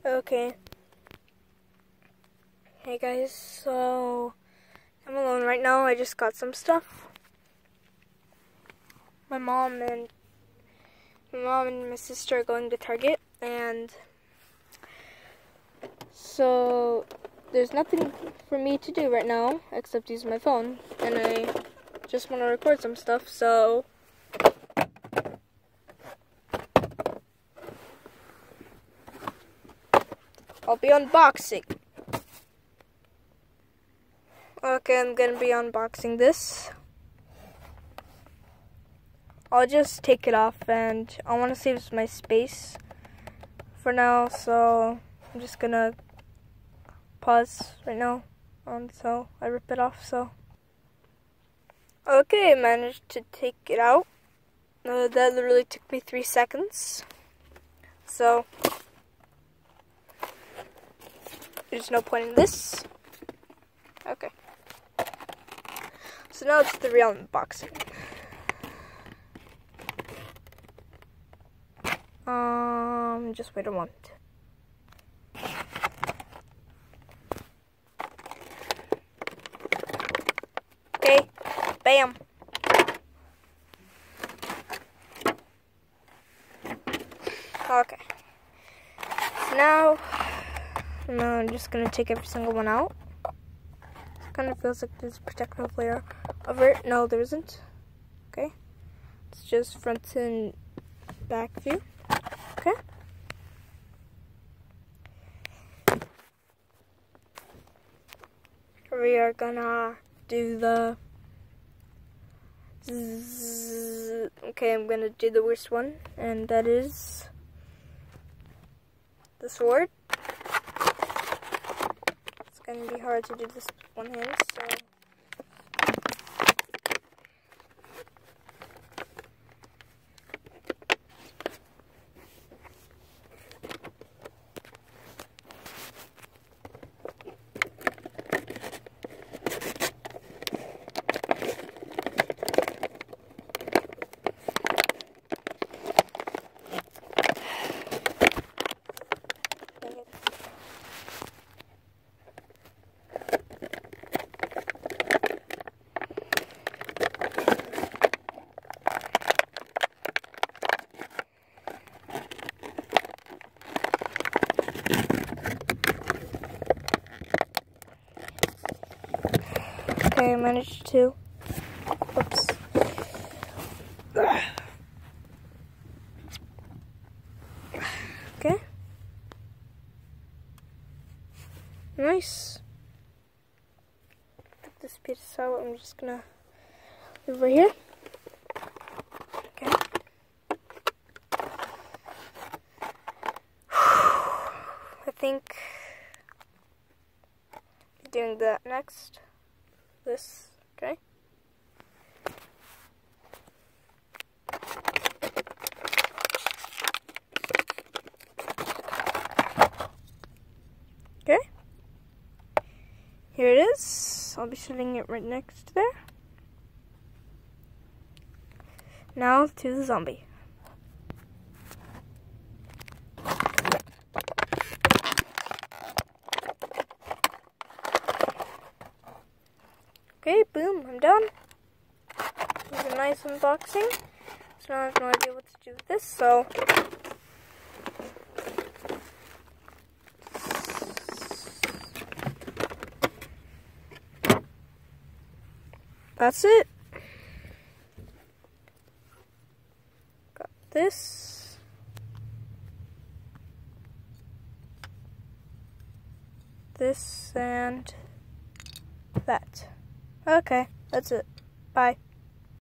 Okay. Hey guys, so I'm alone right now. I just got some stuff. My mom and my sister are going to Target, and so there's nothing for me to do right now except use my phone, and I just want to record some stuff, so I'll be unboxing. Okay, I'm gonna be unboxing this. I'll just take it off, and I want to save my space for now, so I'm just gonna pause right now until I rip it off. So okay, I managed to take it out. That literally took me 3 seconds. So there's no point in this. Okay. So now it's the real unboxing. Just wait a moment. Okay, bam. Okay. So now I'm just gonna take every single one out. It kind of feels like there's a protective layer over it. No, there isn't. Okay. It's just front and back view. Okay. We are gonna do the zzz. Okay, I'm gonna do the worst one, and that is the sword. It's gonna be hard to do this with one hand, so okay, I managed to. Oops. Okay. Nice. Put this piece out. I'm just gonna over here. Okay. I think doing that next. This, okay. Okay. Here it is. I'll be shooting it right next to there. Now to the zombie. Okay, boom, I'm done. It was a nice unboxing. So now I have no idea what to do with this, so that's it. Got this. This and that. Okay, that's it. Bye.